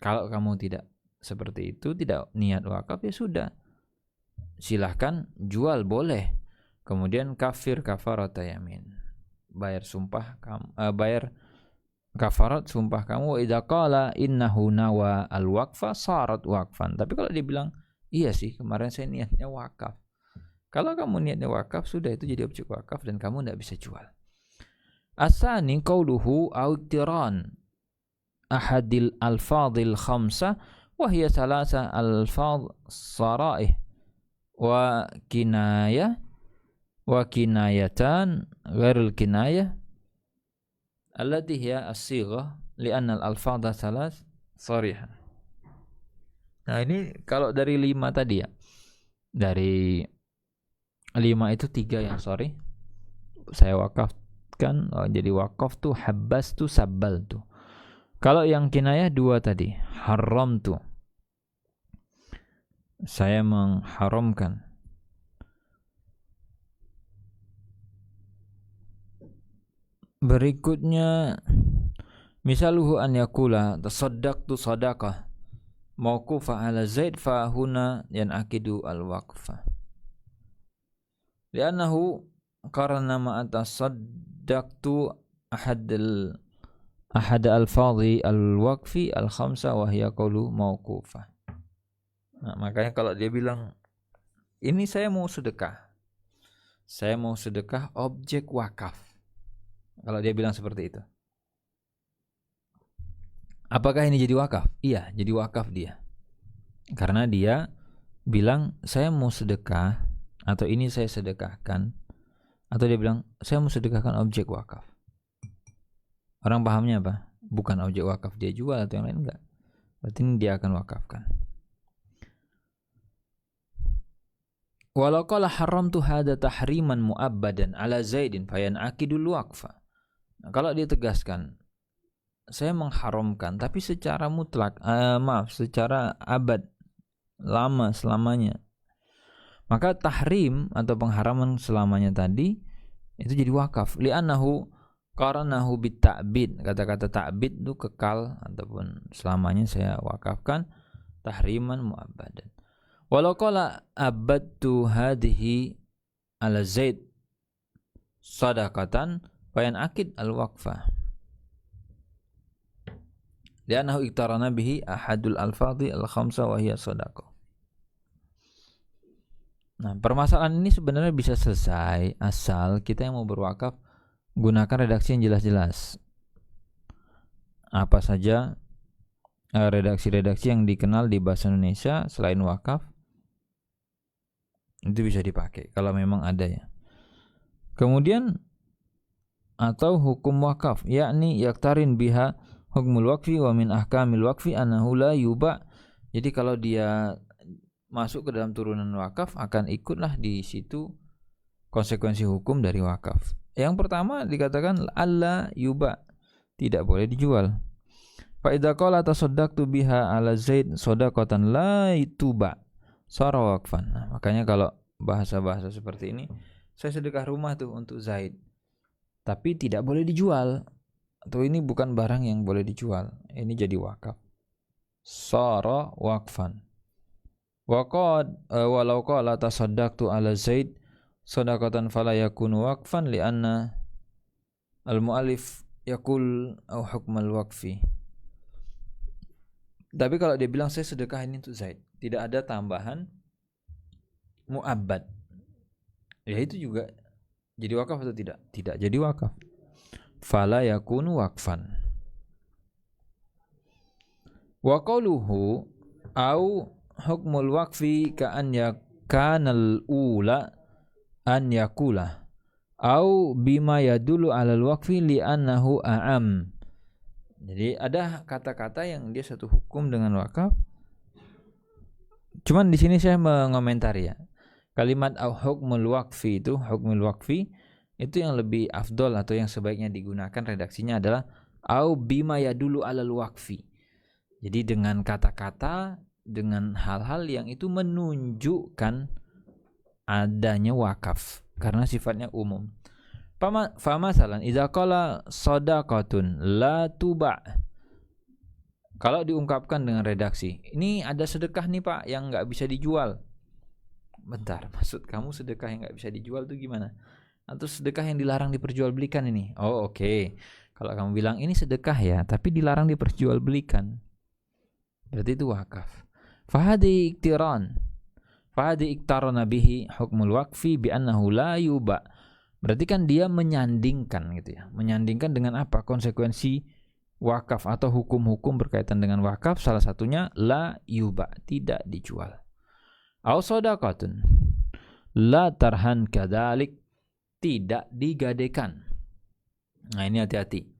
Kalau kamu tidak seperti itu, tidak niat wakaf, ya sudah, silahkan jual, boleh. Kemudian kafir kafarat yamin, bayar sumpah kamu, bayar kafarat sumpah kamu. Wa idza qala innahu nawa al waqfa sarat waqfan. Tapi kalau dia bilang iya sih kemarin saya niatnya wakaf, kalau kamu niatnya wakaf, sudah itu jadi objek wakaf dan kamu tidak bisa jual. Asani qauluhu au iktiran ahadil alfadhil khamsah wa hiya thalatha alfadh saraih wa kinayah wa kinayatan ghairul kinayah allati hiya as-sighah li'anna al-alfadha thalath sarihah. Nah, ini kalau dari 5 tadi ya. Dari 5 itu 3 yang sorry saya wakafkan, jadi wakaf tuh habas tuh sabbal tuh. Kalau yang kinayah 2 tadi, haram tuh, saya mengharamkan. Berikutnya Misaluhu an yakula tasaddaqtu sadaqah mauqufa ala Zaid fa huna yanakidu al-waqfa. Li'annahu qarana ma tasaddaqtu ahad al-fadhi al-waqfi al-khamsa wa hiya qawlu mauqufa. Nah, makanya kalau dia bilang ini saya mau sedekah objek wakaf. Kalau dia bilang seperti itu, apakah ini jadi wakaf? Iya, jadi wakaf dia. Karena dia bilang saya mau sedekah, atau ini saya sedekahkan, atau dia bilang saya mau sedekahkan objek wakaf. Orang pahamnya apa? Bukan objek wakaf dia jual atau yang lain, enggak. Berarti ini dia akan wakafkan. Walau qala haramtu hadza tahriman mu'abbadan ala Zaidin fayan'aqidul waqfa. Nah, kalau dia tegaskan saya mengharamkan tapi secara mutlak, secara abad, lama, selamanya, maka tahrim atau pengharaman selamanya tadi itu jadi wakaf. Li'annahu qaranahu bitta'bid. Kata-kata ta'bid itu kekal ataupun selamanya saya wakafkan, tahriman mu'abbadan. Walau qala abadtu hadhihi ala Zaid sadaqatan fayan'aqid al-waqfa. Li'annahu iktarana bihi ahadul alfadhi al-khamsa wa hiya sadaqah. Nah, permasalahan ini sebenarnya bisa selesai asal kita yang mau berwakaf gunakan redaksi yang jelas-jelas. Apa saja redaksi-redaksi yang dikenal di bahasa Indonesia selain wakaf itu bisa dipakai kalau memang ada ya. Kemudian atau hukum wakaf, yakni yaktarin biha hukmul waqfi wa min ahkamil waqfi annahu la yuba. Jadi kalau dia masuk ke dalam turunan wakaf akan ikutlah di situ konsekuensi hukum dari wakaf. Yang pertama dikatakan alla yuba, tidak boleh dijual. Fa idza qala tasaddaqtu biha ala Zaid shadaqatan la tuba sara waqfan. Nah, makanya kalau bahasa-bahasa seperti ini, saya sedekah rumah tuh untuk Zaid, tapi tidak boleh dijual. Atau ini bukan barang yang boleh dijual. Ini jadi wakaf. Sara waqfan. Waqad walau qala tasaddaqtu ala Zaid shadaqatan fala yakunu waqfan li'anna al-mu'allif yaqul au hukmal waqfi. Tapi kalau dia bilang saya sedekah ini untuk Zaid, tidak ada tambahan mu'abbad, ya itu juga jadi wakaf atau tidak? Tidak jadi wakaf. Fala yakunu waqfan. Wa qawluhu au hukmul waqfi ka an yakanal ula an yakula au bima yadulu alal waqfi li annahu a'am. Jadi ada kata-kata yang dia satu hukum dengan wakaf. Cuman di sini saya mengomentari ya. Kalimat hukmul waqfi itu, hukmul waqfi itu yang lebih afdol atau yang sebaiknya digunakan redaksinya adalah au bima yadulu alal waqfi. Jadi dengan kata-kata, dengan hal-hal yang itu menunjukkan adanya wakaf karena sifatnya umum. Famasalan idza qala shadaqatun la tuba. Kalau diungkapkan dengan redaksi, ini ada sedekah nih Pak yang enggak bisa dijual. Bentar, maksud kamu sedekah yang enggak bisa dijual itu gimana? Atau sedekah yang dilarang diperjualbelikan ini? Oh, oke. Kalau kamu bilang ini sedekah ya, tapi dilarang diperjualbelikan, berarti itu wakaf. Fahadi iktiran. Fahadi iktarana bihi hukmul waqfi bi annahu la yuba. Berarti kan dia menyandingkan gitu ya. Menyandingkan dengan apa? Konsekuensi wakaf atau hukum-hukum berkaitan dengan wakaf, salah satunya la yuba, tidak dijual. Au shadaqatun la tarhan kadzalik, tidak digadekan. Nah, ini hati-hati.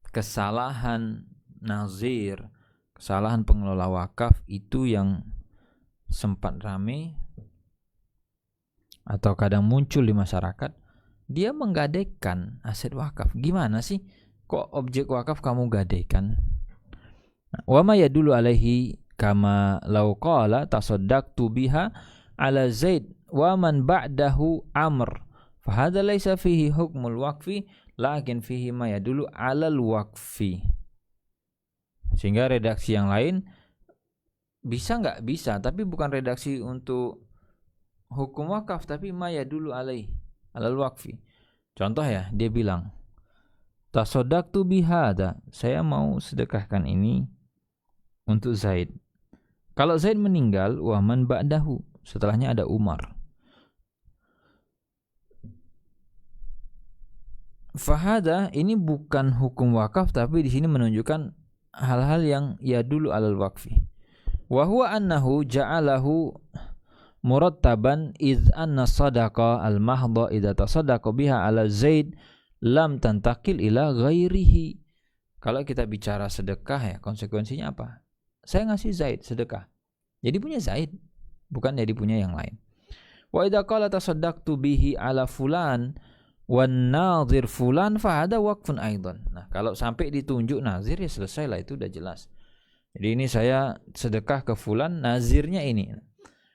Kesalahan nazir, kesalahan pengelola wakaf itu yang sempat rame atau kadang muncul di masyarakat. Dia menggadaikan aset wakaf. Gimana sih? Kok objek wakaf kamu gadaikan? Wa ma yadullu alaihi kama law qala tasaddaqtu biha ala Zaid wa man ba'dahu Amr. Fa hadza laysa fihi hukmul waqfi lakin fihi ma yadullu alal waqfi. Sehingga redaksi yang lain bisa nggak? Bisa, tapi bukan redaksi untuk hukum wakaf, tapi ma yadulu alal waqfi. Contoh ya, dia bilang, tasaddaqtu bihada, saya mau sedekahkan ini untuk Zaid. Kalau Zaid meninggal, wa man ba'dahu, setelahnya ada Umar. Fahada ini bukan hukum wakaf, tapi di sini menunjukkan hal-hal yang yadulu alal waqfi. Wa huwa annahu ja'alahu murattaban idh anna sadaqa al-mahdha idza tasaddaqa biha ala Zaid lam tantakil ila ghairihi. Kalau kita bicara sedekah ya, konsekuensinya apa? Saya ngasih Zaid sedekah, jadi punya Zaid, bukan jadi punya yang lain. Wa idza qala tasaddaqtu bihi ala fulan wan nadhir fulan fa hada waqfun aidan. Nah, kalau sampai ditunjuk nazir ya selesai lah, itu udah jelas. Jadi ini saya sedekah ke fulan, nazirnya ini.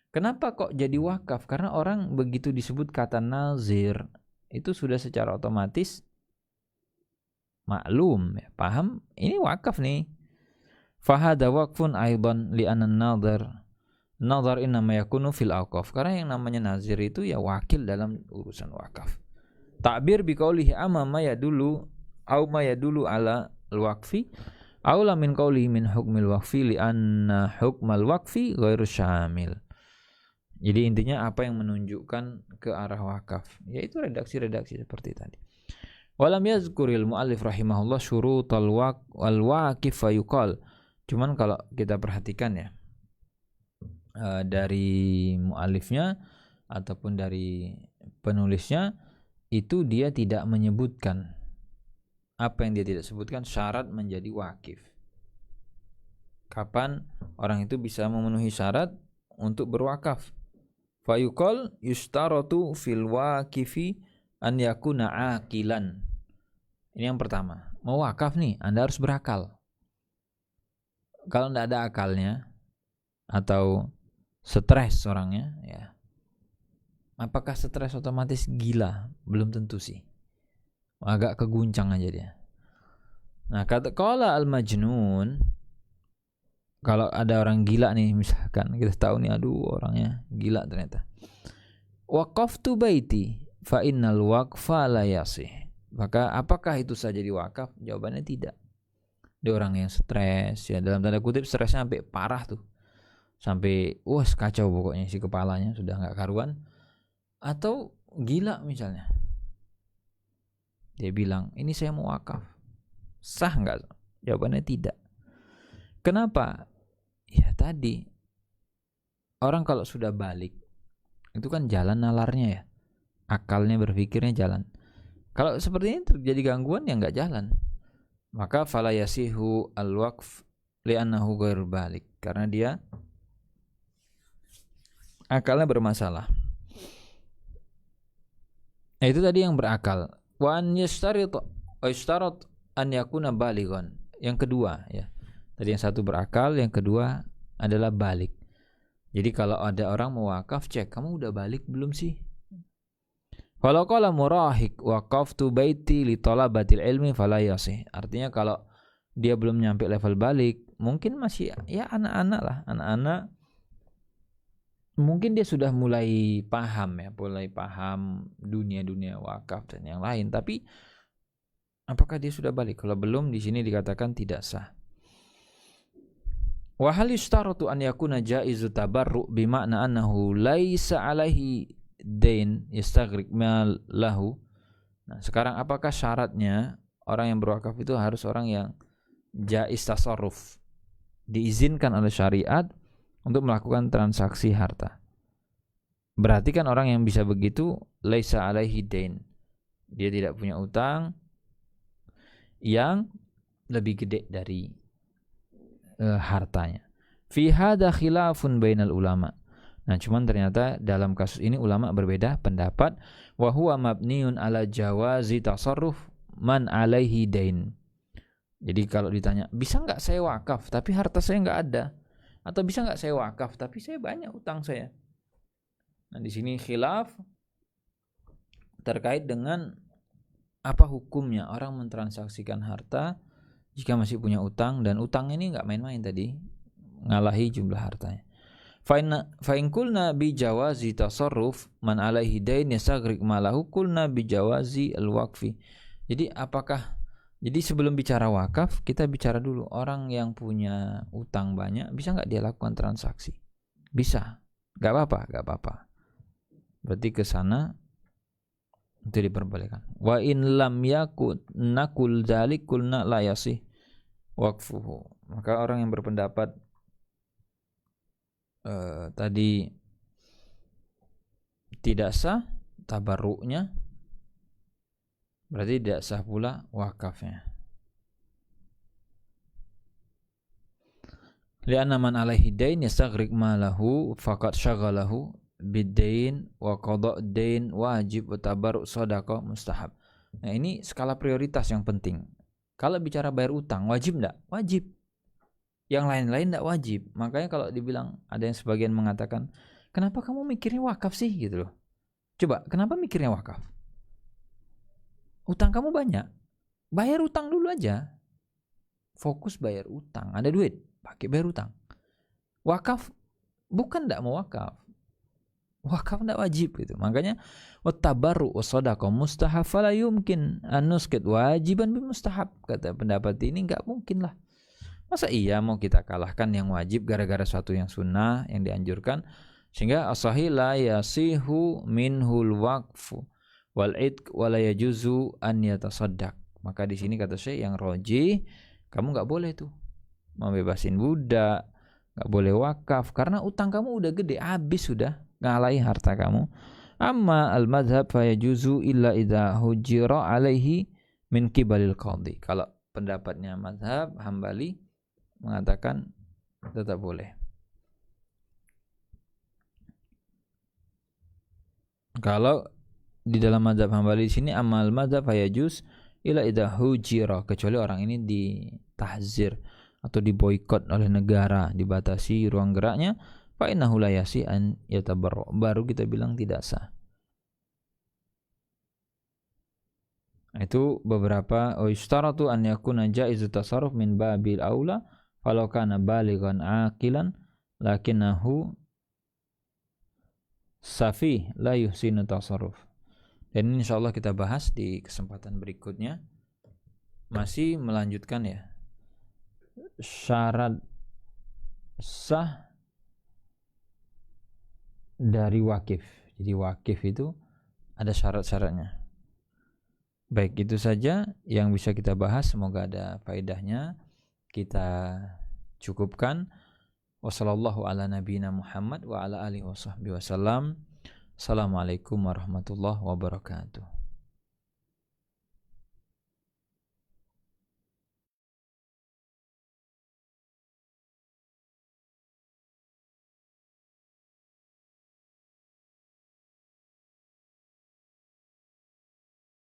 Kenapa kok jadi wakaf? Karena orang begitu disebut kata nazir, itu sudah secara otomatis maklum, ya, paham ini wakaf nih. Fahada waqfun aidan li'anna nadhar innama yakunu fil awqaf. Karena yang namanya nazir itu ya wakil dalam urusan wakaf. Ta'bir biqaulihi amma ma yadulu au ma yadulu ala al-waqfi aula min qaulihi min hukmil waqfi li'anna hukmal waqfi ghairu syamil. Jadi intinya apa yang menunjukkan ke arah wakaf, yaitu redaksi-redaksi seperti tadi. Walam yazkuril muallif rahimahullah syurutal waqif fayuqal. Cuman kalau kita perhatikan ya, dari muallifnya ataupun dari penulisnya, itu dia tidak menyebutkan apa yang dia tidak sebutkan syarat menjadi wakif. Kapan orang itu bisa memenuhi syarat untuk berwakaf? Fayuqal yustaratu fil waqifi an yakuna aqilan. Ini yang pertama. Mau wakaf nih, Anda harus berakal. Kalau tidak ada akalnya atau stres orangnya, ya. Apakah stres otomatis gila? Belum tentu sih. Agak keguncang aja dia. Nah, kata qala al-majnun, kalau ada orang gila nih, misalkan kita tahu nih, aduh orangnya gila ternyata. Waqaftu baiti fa innal waqfa la yasih. Maka apakah itu saja diwakaf? Jawabannya tidak. Dia orang yang stres, ya dalam tanda kutip stresnya sampai parah tuh. Sampai kacau pokoknya si kepalanya sudah enggak karuan, atau gila misalnya. Dia bilang, "Ini saya mau wakaf." Sah enggak? Jawabannya tidak. Kenapa? Ya tadi, orang kalau sudah balik, itu kan jalan nalarnya ya. Akalnya, berpikirnya jalan. Kalau seperti ini terjadi gangguan ya enggak jalan. Maka fala yasihu al-waqf li'annahu ghairu balik. Karena dia akalnya bermasalah. Itu tadi yang berakal. Wa an yashtarat an yakuna balighan. Yang kedua ya. Tadi yang satu berakal, yang kedua adalah balik. Jadi kalau ada orang mau wakaf, cek kamu udah balik belum sih? Kalau qala murahik waqaftu baiti li talabatil ilmi fala yasih. Artinya kalau dia belum nyampe level balik, mungkin masih ya anak-anak lah, anak-anak. Mungkin dia sudah mulai paham dunia-dunia wakaf dan yang lain, tapi apakah dia sudah balik? Kalau belum, di sini dikatakan tidak sah. Wa hal yustaratu an yakuna jaizu tabarru bima'na annahu laisa alaihi dain yastaghriq ma lahu. Nah, sekarang apakah syaratnya orang yang berwakaf itu harus orang yang jaiz tasarruf, diizinkan oleh syariat untuk melakukan transaksi harta? Berarti kan orang yang bisa begitu laisa alaihi dain, dia tidak punya utang yang lebih gede dari hartanya. Fi hadza khilafun bainal ulama. Nah, cuman ternyata dalam kasus ini ulama berbeda pendapat. Wa huwa mabniun ala jawazi tasarruf man alaihi dain. Jadi kalau ditanya, bisa nggak saya wakaf tapi harta saya nggak ada? Atau bisa nggak saya wakaf tapi saya banyak utang saya? Nah, di sini khilaf terkait dengan apa hukumnya orang mentransaksikan harta jika masih punya utang, dan utang ini nggak main-main tadi, ngalahi jumlah hartanya. Fa in qulna bi jawazi tasarruf man alaihi dain yastaghriq malahu qulna bi jawazi al-waqfi. Jadi sebelum bicara wakaf, kita bicara dulu orang yang punya utang banyak, bisa nggak dia lakukan transaksi? Bisa, nggak apa-apa. Berarti ke sana itu diperbolehkan. Wa in lam yakun nakul dzalik kulna la yasih waqfuhu. Maka orang yang berpendapat tadi tidak sah tabarruknya, berarti tidak sah pula wakafnya. Lianna man alaihi dain yastaghriq malahu faqad syaghalahu bid-dain wa qada' dain wajib wa tabarruk shadaqah mustahab. Nah, ini skala prioritas yang penting. Kalau bicara bayar utang wajib enggak? Wajib. Yang lain-lain enggak wajib. Makanya kalau dibilang, ada yang sebagian mengatakan, "Kenapa kamu mikirnya wakaf sih?" gitu loh. Coba, kenapa mikirnya wakaf? Utang kamu banyak. Bayar utang dulu aja. Fokus bayar utang. Ada duit, pakai bayar utang. Wakaf bukan enggak mau wakaf. Wakaf enggak wajib gitu. Makanya wattabarru wassadaqah mustahab fala yumkin an nuskit wajiban bi mustahab. Kata pendapat ini enggak mungkin lah. Masa iya mau kita kalahkan yang wajib gara-gara suatu yang sunnah yang dianjurkan, sehingga as-sahih la yasihu minhul waqfu wal idq wala yajuzu an yatasaddaq. Maka di sini kata Syekh yang roji, kamu enggak boleh tuh membebasin budak, enggak boleh wakaf karena utang kamu udah gede, habis sudah, ngalahi harta kamu. Amma al-madhab fa yajuzu illa idza hujira alaihi min qibalil qadhi. Kalau pendapatnya madhab Hambali mengatakan tetap boleh. Kalau di dalam mazhab Hambali di sini amal mazhab fayajuz ila idza hujira, kecuali orang ini ditahzir atau diboikot oleh negara, dibatasi ruang geraknya, fa innahu la yasi an yatabarra, baru kita bilang tidak sah. Itu beberapa istaratu an yakuna jaizu tasarruf min babil aula falau kana balighan aqilan lakinnahu safi la yuhsinu tasarruf. Dan insyaallah kita bahas di kesempatan berikutnya, masih melanjutkan ya syarat sah dari wakif. Jadi wakif itu ada syarat-syaratnya. Baik, itu saja yang bisa kita bahas, semoga ada faedahnya. Kita cukupkan. Wassallallahu ala nabiyina Muhammad wa ala alihi washabbihi wasallam. Assalamualaikum warahmatullahi wabarakatuh.